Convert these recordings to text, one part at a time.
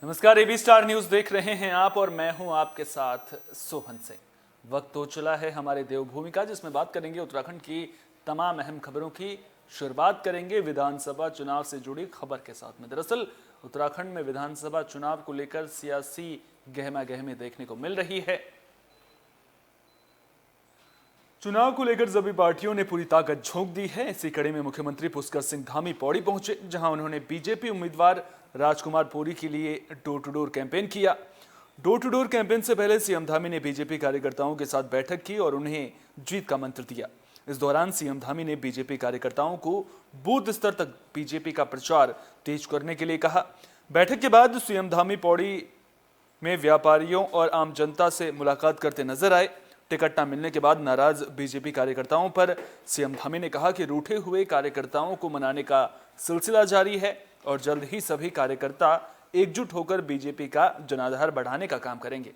नमस्कार, AB star news देख रहे हैं आप और मैं हूं आपके साथ सोहन सिंह। वक्त हो चला है हमारे देवभूमि का, जिसमें बात करेंगे उत्तराखंड की तमाम अहम खबरों की। शुरुआत करेंगे विधानसभा चुनाव से जुड़ी खबर के साथ में। दरअसल उत्तराखंड में विधानसभा चुनाव को लेकर सियासी गहमागहमी देखने को मिल रही है। चुनाव को लेकर सभी पार्टियों ने पूरी ताकत झोंक दी है। इसी कड़ी में मुख्यमंत्री पुष्कर सिंह धामी पौड़ी पहुंचे, जहां उन्होंने बीजेपी उम्मीदवार राजकुमार पुरी के लिए डोर टू डोर कैंपेन किया। डोर टू डोर कैंपेन से पहले सीएम धामी ने बीजेपी कार्यकर्ताओं के साथ बैठक की और उन्हें जीत का मंत्र दिया। इस दौरान सीएम धामी ने बीजेपी कार्यकर्ताओं को बूथ स्तर तक बीजेपी का प्रचार तेज करने के लिए कहा। बैठक के बाद सीएम धामी पौड़ी में व्यापारियों और आम जनता से मुलाकात करते नजर आए। टिकट न मिलने के बाद नाराज बीजेपी कार्यकर्ताओं पर सीएम धामी ने कहा कि रूठे हुए कार्यकर्ताओं को मनाने का सिलसिला जारी है और जल्द ही सभी कार्यकर्ता एकजुट होकर बीजेपी का जनाधार बढ़ाने का काम करेंगे।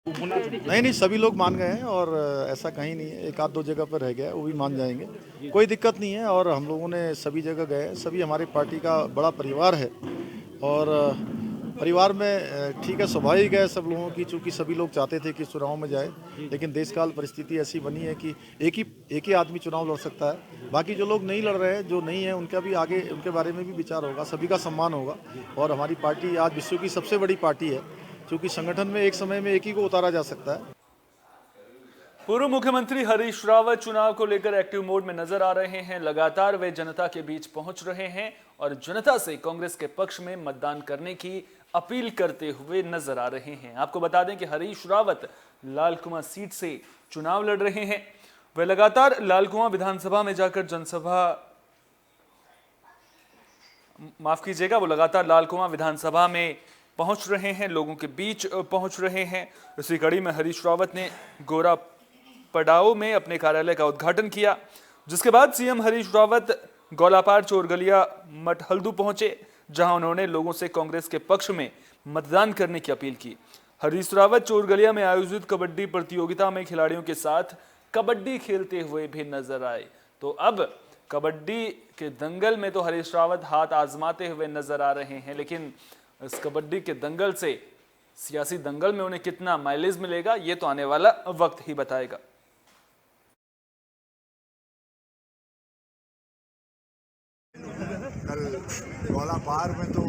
नहीं, सभी लोग मान गए हैं और ऐसा कहीं नहीं है, एक आध दो जगह पर रह गया है, वो भी मान जाएंगे, कोई दिक्कत नहीं है। और हम लोगों ने सभी जगह गए, सभी हमारी पार्टी का बड़ा परिवार है और परिवार में ठीक है, स्वाभाविक है सब लोगों की, चूँकि सभी लोग चाहते थे कि चुनाव में जाए, लेकिन देशकाल परिस्थिति ऐसी बनी है कि एक ही आदमी चुनाव लड़ सकता है। बाकी जो लोग नहीं लड़ रहे हैं, जो नहीं है, उनका भी आगे उनके बारे में भी विचार होगा, सभी का सम्मान होगा। और हमारी पार्टी आज विश्व की सबसे बड़ी पार्टी है, क्योंकि संगठन में एक समय में एक ही को उतारा जा सकता है। पूर्व मुख्यमंत्री हरीश रावत चुनाव को लेकर एक्टिव मोड में नजर आ रहे हैं। लगातार वे जनता के बीच पहुंच रहे हैं और जनता से कांग्रेस के पक्ष में मतदान करने की अपील करते हुए नजर आ रहे हैं। आपको बता दें कि हरीश रावत लालकुआं सीट से चुनाव लड़ रहे हैं। वे लगातार लालकुआं विधानसभा में जाकर वो लगातार लालकुआं विधानसभा में पहुंच रहे हैं, लोगों के बीच पहुंच रहे हैं। इसी कड़ी में हरीश रावत ने गोरा पड़ाव में अपने कार्यालय का उद्घाटन किया, जिसके बाद सीएम हरीश रावत गौलापार चोरगलिया मटहल्दू पहुंचे, जहां उन्होंने लोगों से कांग्रेस के पक्ष में मतदान करने की अपील की। हरीश रावत चोरगलिया में आयोजित कबड्डी प्रतियोगिता में खिलाड़ियों के साथ कबड्डी खेलते हुए भी नजर आए। तो अब कबड्डी के दंगल में तो हरीश रावत हाथ आजमाते हुए नजर आ रहे हैं, लेकिन इस कबड्डी के दंगल से सियासी दंगल में उन्हें कितना माइलेज मिलेगा, ये तो आने वाला वक्त ही बताएगा। कल गौलापार में तो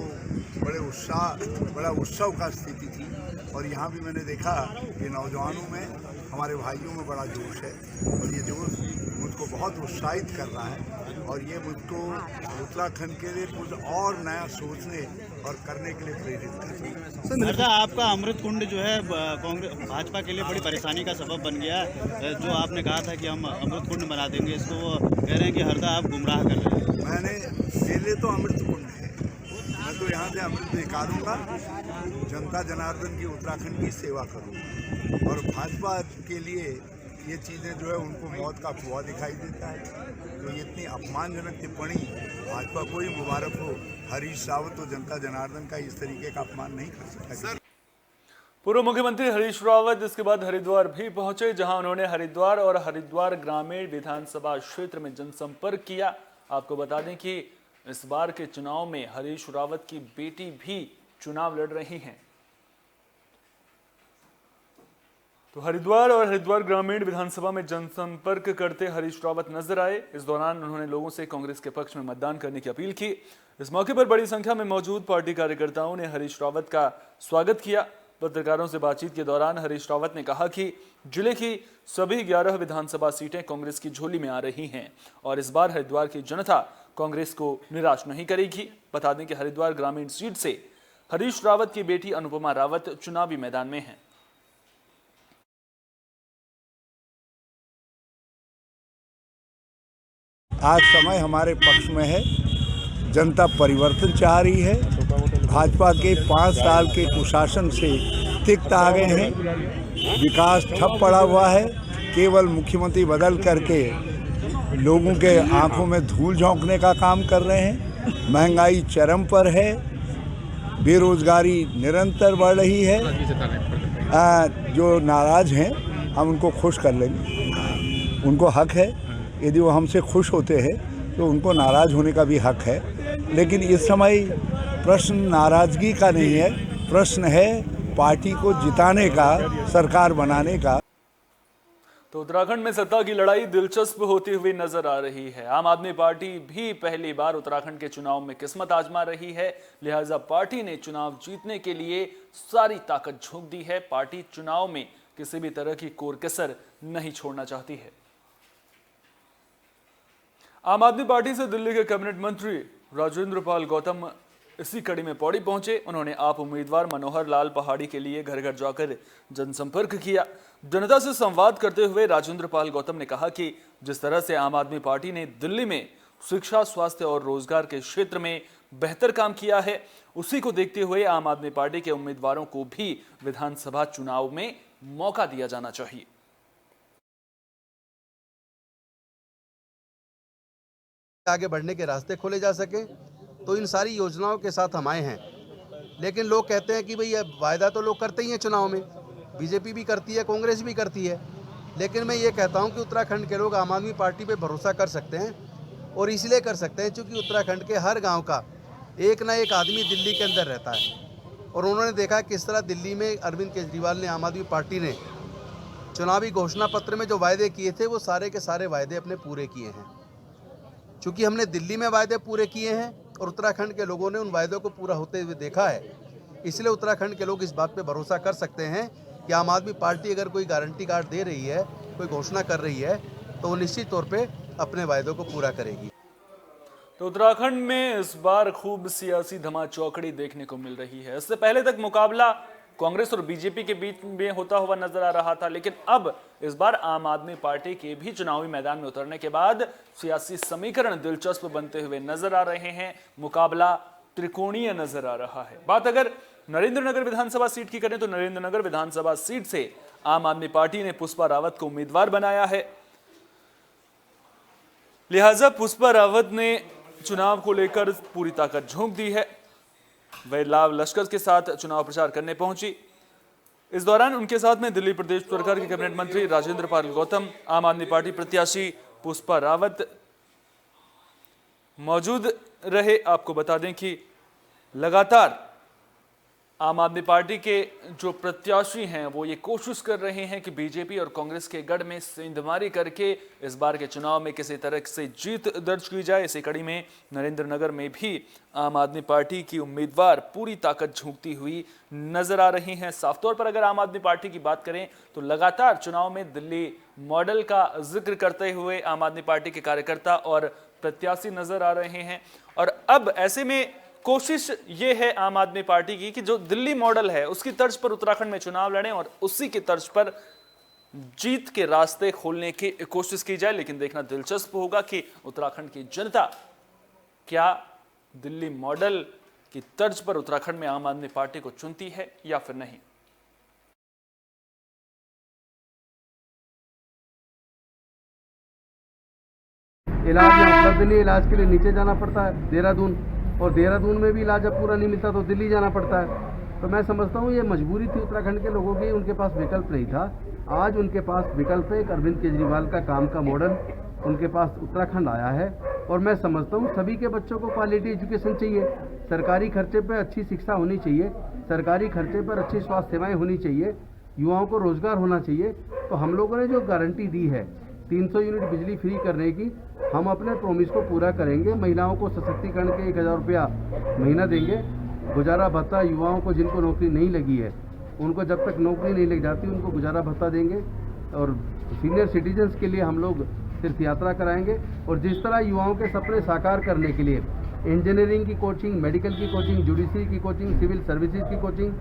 बड़ा उत्सव का स्थिति थी और यहाँ भी मैंने देखा कि नौजवानों में, हमारे भाइयों में बड़ा जोश है और ये जोश मुझको बहुत उत्साहित कर रहा है और ये मुझको उत्तराखंड के लिए कुछ और नया सोचने और करने के लिए प्रेरित कर रहा है। आपका अमृत कुंड जो है कांग्रेस भाजपा के लिए बड़ी परेशानी का सबब बन गया है। जो आपने कहा था कि हम अमृत कुंड बना देंगे, इसको वो कह रहे हैं कि हरदा आप गुमराह कर रहे हैं। मैंने मेरे तो अमृत कुंड है, मैं तो यहाँ से अमृत निकालूंगा, जनता जनार्दन की उत्तराखंड की सेवा करूँगा और भाजपा के लिए ये चीज़ें जो है उनको मौत का कुआं दिखाई देता है। तो ये इतनी अपमानजनक टिप्पणी, भाजपा को ही मुबारक हो। हरीश रावत तो जनता जनार्दन का इस तरीके का अपमान नहीं कर सकता। पूर्व मुख्यमंत्री हरीश रावत इसके बाद हरिद्वार भी पहुंचे, जहां उन्होंने हरिद्वार और हरिद्वार ग्रामीण विधानसभा क्षेत्र में जनसंपर्क किया। आपको बता दें कि इस बार के चुनाव में हरीश रावत की बेटी भी चुनाव लड़ रही हैं। तो हरिद्वार और हरिद्वार ग्रामीण विधानसभा में जनसंपर्क करते हरीश रावत नजर आए। इस दौरान उन्होंने लोगों से कांग्रेस के पक्ष में मतदान करने की अपील की। इस मौके पर बड़ी संख्या में मौजूद पार्टी कार्यकर्ताओं ने हरीश रावत का स्वागत किया। पत्रकारों से बातचीत के दौरान हरीश रावत ने कहा कि जिले की सभी 11 विधानसभा सीटें कांग्रेस की झोली में आ रही हैं और इस बार हरिद्वार की जनता कांग्रेस को निराश नहीं करेगी। बता दें कि हरिद्वार ग्रामीण सीट से हरीश रावत की बेटी अनुपमा रावत चुनावी मैदान में हैं। आज समय हमारे पक्ष में है, जनता परिवर्तन चाह रही है। भाजपा के 5 साल के कुशासन से तिक्त आ गए हैं, विकास ठप पड़ा हुआ है। केवल मुख्यमंत्री बदल करके लोगों के आंखों में धूल झोंकने का काम कर रहे हैं। महंगाई चरम पर है, बेरोजगारी निरंतर बढ़ रही है। जो नाराज हैं हम उनको खुश कर लेंगे, उनको हक है। यदि वो हमसे खुश होते हैं तो उनको नाराज़ होने का भी हक है, लेकिन इस समय प्रश्न नाराज़गी का नहीं है, प्रश्न है पार्टी को जिताने का, सरकार बनाने का। तो उत्तराखंड में सत्ता की लड़ाई दिलचस्प होती हुई नजर आ रही है। आम आदमी पार्टी भी पहली बार उत्तराखंड के चुनाव में किस्मत आजमा रही है, लिहाजा पार्टी ने चुनाव जीतने के लिए सारी ताकत झोंक दी है। पार्टी चुनाव में किसी भी तरह की कोर कसर नहीं छोड़ना चाहती है। आम आदमी पार्टी से दिल्ली के कैबिनेट मंत्री राजेंद्र पाल गौतम इसी कड़ी में पौड़ी पहुंचे। उन्होंने आप उम्मीदवार मनोहर लाल पहाड़ी के लिए घर घर जाकर जनसंपर्क किया। जनता से संवाद करते हुए राजेंद्र पाल गौतम ने कहा कि जिस तरह से आम आदमी पार्टी ने दिल्ली में शिक्षा, स्वास्थ्य और रोजगार के क्षेत्र में बेहतर काम किया है, उसी को देखते हुए आम आदमी पार्टी के उम्मीदवारों को भी विधानसभा चुनाव में मौका दिया जाना चाहिए। आगे बढ़ने के रास्ते खोले जा सके, तो इन सारी योजनाओं के साथ हम आए हैं। लेकिन लोग कहते हैं कि भाई ये वायदा तो लोग करते ही हैं चुनाव में, बीजेपी भी करती है, कांग्रेस भी करती है। लेकिन मैं ये कहता हूं कि उत्तराखंड के लोग आम आदमी पार्टी पे भरोसा कर सकते हैं, और इसलिए कर सकते हैं क्योंकि उत्तराखंड के हर गांव का एक ना एक आदमी दिल्ली के अंदर रहता है, और उन्होंने देखा किस तरह दिल्ली में अरविंद केजरीवाल ने, आम आदमी पार्टी ने चुनावी घोषणा पत्र में जो वायदे किए थे वो सारे के सारे वायदे अपने पूरे किए हैं। चूँकि हमने दिल्ली में वायदे पूरे किए हैं और उत्तराखंड के लोगों ने उन वायदों को पूरा होते हुए देखा है, इसलिए उत्तराखंड के लोग इस बात पे भरोसा कर सकते हैं कि आम आदमी पार्टी अगर कोई गारंटी कार्ड दे रही है, कोई घोषणा कर रही है, तो वो निश्चित तौर पे अपने वायदों को पूरा करेगी। तो उत्तराखंड में इस बार खूब सियासी धमाचौकड़ी देखने को मिल रही है। इससे पहले तक मुकाबला कांग्रेस और बीजेपी के बीच में होता हुआ नजर आ रहा था, लेकिन अब इस बार आम आदमी पार्टी के भी चुनावी मैदान में उतरने के बाद सियासी समीकरण दिलचस्प बनते हुए नजर आ रहे हैं। मुकाबला त्रिकोणीय नजर आ रहा है। बात अगर नरेंद्रनगर विधानसभा सीट की करें तो नरेंद्रनगर विधानसभा सीट से आम आदमी पार्टी ने पुष्पा रावत को उम्मीदवार बनाया है, लिहाजा पुष्पा रावत ने चुनाव को लेकर पूरी ताकत झोंक दी है। वह लाव लश्कर के साथ चुनाव प्रचार करने पहुंची। इस दौरान उनके साथ में दिल्ली प्रदेश सरकार के कैबिनेट मंत्री राजेंद्र पाल गौतम, आम आदमी पार्टी प्रत्याशी पुष्पा रावत मौजूद रहे। आपको बता दें कि लगातार आम आदमी पार्टी के जो प्रत्याशी हैं वो ये कोशिश कर रहे हैं कि बीजेपी और कांग्रेस के गढ़ में सेंधमारी करके इस बार के चुनाव में किसी तरह से जीत दर्ज की जाए। इसी कड़ी में नरेंद्रनगर में भी आम आदमी पार्टी की उम्मीदवार पूरी ताकत झोंकती हुई नजर आ रही हैं। साफ तौर पर अगर आम आदमी पार्टी की बात करें तो लगातार चुनाव में दिल्ली मॉडल का जिक्र करते हुए आम आदमी पार्टी के कार्यकर्ता और प्रत्याशी नजर आ रहे हैं, और अब ऐसे में कोशिश ये है आम आदमी पार्टी की कि जो दिल्ली मॉडल है उसकी तर्ज पर उत्तराखंड में चुनाव लड़ें और उसी की तर्ज पर जीत के रास्ते खोलने की कोशिश की जाए। लेकिन देखना दिलचस्प होगा कि उत्तराखंड की जनता क्या दिल्ली मॉडल की तर्ज पर उत्तराखंड में आम आदमी पार्टी को चुनती है या फिर नहीं। इलाज यहाँ उपलब्ध नहीं, इलाज के लिए नीचे जाना पड़ता है देहरादून, और देहरादून में भी इलाज अब पूरा नहीं मिलता तो दिल्ली जाना पड़ता है। तो मैं समझता हूँ ये मजबूरी थी उत्तराखंड के लोगों की, उनके पास विकल्प नहीं था। आज उनके पास विकल्प है। एक अरविंद केजरीवाल का काम का मॉडल उनके पास उत्तराखंड आया है, और मैं समझता हूँ सभी के बच्चों को क्वालिटी एजुकेशन चाहिए, सरकारी खर्चे पर अच्छी शिक्षा होनी चाहिए, सरकारी खर्चे पर अच्छी स्वास्थ्य सेवाएँ होनी चाहिए, युवाओं को रोजगार होना चाहिए। तो हम लोगों ने जो गारंटी दी है 300 यूनिट बिजली फ्री करने की, हम अपने प्रॉमिस को पूरा करेंगे। महिलाओं को सशक्तिकरण के 1000 रुपया महीना देंगे। गुजारा भत्ता युवाओं को जिनको नौकरी नहीं लगी है उनको जब तक नौकरी नहीं लग जाती उनको गुजारा भत्ता देंगे, और सीनियर सिटीजन्स के लिए हम लोग तीर्थ यात्रा कराएंगे। और जिस तरह युवाओं के सपने साकार करने के लिए इंजीनियरिंग की कोचिंग, मेडिकल की कोचिंग, जुडिशरी की कोचिंग, सिविल सर्विसेज की कोचिंग,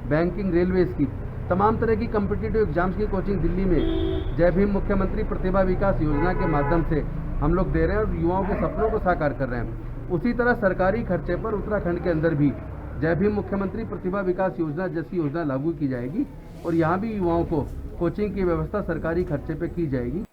बैंकिंग, रेलवेज की तमाम तरह की कम्पिटिटिव एग्जाम्स की कोचिंग दिल्ली में जय भीम मुख्यमंत्री प्रतिभा विकास योजना के माध्यम से हम लोग दे रहे हैं और युवाओं के सपनों को साकार कर रहे हैं। उसी तरह सरकारी खर्चे पर उत्तराखंड के अंदर भी जय भीम मुख्यमंत्री प्रतिभा विकास योजना जैसी योजना लागू की जाएगी, और यहाँ भी युवाओं को कोचिंग की व्यवस्था सरकारी खर्चे पर की जाएगी।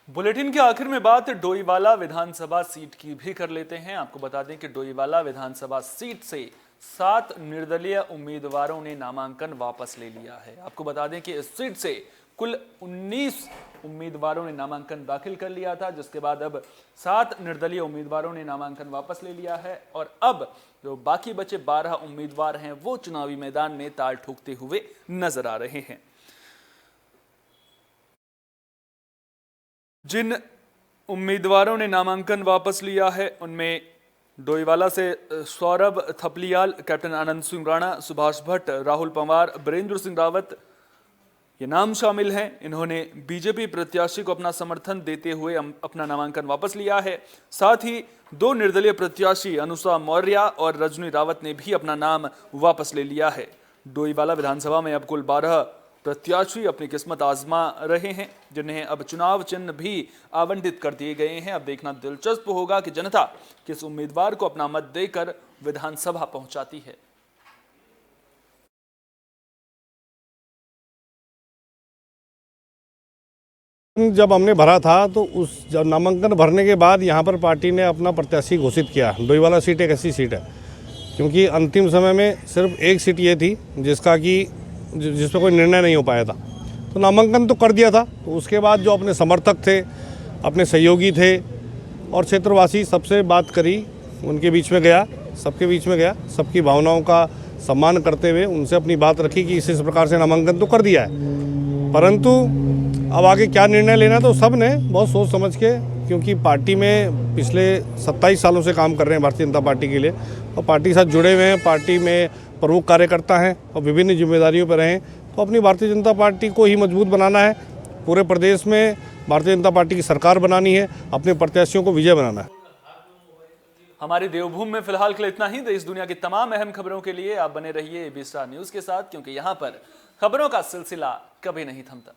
बुलेटिन के आखिर में बात डोईवाला विधानसभा सीट की भी कर लेते हैं। आपको बता दें कि डोईवाला विधानसभा सीट से 7 निर्दलीय उम्मीदवारों ने नामांकन वापस ले लिया है। आपको बता दें कि इस सीट से कुल 19 उम्मीदवारों ने नामांकन दाखिल कर लिया था, जिसके बाद अब 7 निर्दलीय उम्मीदवारों ने नामांकन वापस ले लिया है और अब जो बाकी बचे 12 उम्मीदवार हैं वो चुनावी मैदान में ताल ठोकते हुए नजर आ रहे हैं। जिन उम्मीदवारों ने नामांकन वापस लिया है उनमें डोईवाला से सौरभ थपलियाल, कैप्टन आनंद सिंह राणा, सुभाष भट्ट, राहुल पंवार, बीरेंद्र सिंह रावत ये नाम शामिल हैं। इन्होंने बीजेपी प्रत्याशी को अपना समर्थन देते हुए अपना नामांकन वापस लिया है। साथ ही 2 निर्दलीय प्रत्याशी अनुषा मौर्य और रजनी रावत ने भी अपना नाम वापस ले लिया है। डोईवाला विधानसभा में अब कुल 12 प्रत्याशी अपनी किस्मत आजमा रहे हैं, जिन्हें अब चुनाव चिन्ह भी आवंटित कर दिए गए हैं। अब देखना दिलचस्प होगा कि जनता किस उम्मीदवार को अपना मत देकर विधानसभा पहुंचाती है। जब हमने भरा था तो उस जब नामांकन भरने के बाद यहाँ पर पार्टी ने अपना प्रत्याशी घोषित किया। डोईवाला सीट एक ऐसी सीट है क्योंकि अंतिम समय में सिर्फ एक सीट ये थी जिस पर कोई निर्णय नहीं हो पाया था, तो नामांकन तो कर दिया था। तो उसके बाद जो अपने समर्थक थे, अपने सहयोगी थे और क्षेत्रवासी, सबसे बात करी, उनके बीच में गया, सबके बीच में गया, सबकी भावनाओं का सम्मान करते हुए उनसे अपनी बात रखी कि इस प्रकार से नामांकन तो कर दिया है, परंतु अब आगे क्या निर्णय लेना, तो सब ने बहुत सोच समझ के, क्योंकि पार्टी में पिछले 27 सालों से काम कर रहे हैं भारतीय जनता पार्टी के लिए और पार्टी के साथ जुड़े हुए हैं, पार्टी में प्रमुख कार्यकर्ता हैं और विभिन्न जिम्मेदारियों पर हैं, तो अपनी भारतीय जनता पार्टी को ही मजबूत बनाना है। पूरे प्रदेश में भारतीय जनता पार्टी की सरकार बनानी है, अपने प्रत्याशियों को विजय बनाना है। हमारी देवभूमि में फिलहाल के लिए इतना ही। देश दुनिया की तमाम अहम खबरों के लिए आप बने रहिए AB स्टार न्यूज के साथ, क्योंकि यहाँ पर खबरों का सिलसिला कभी नहीं थमता।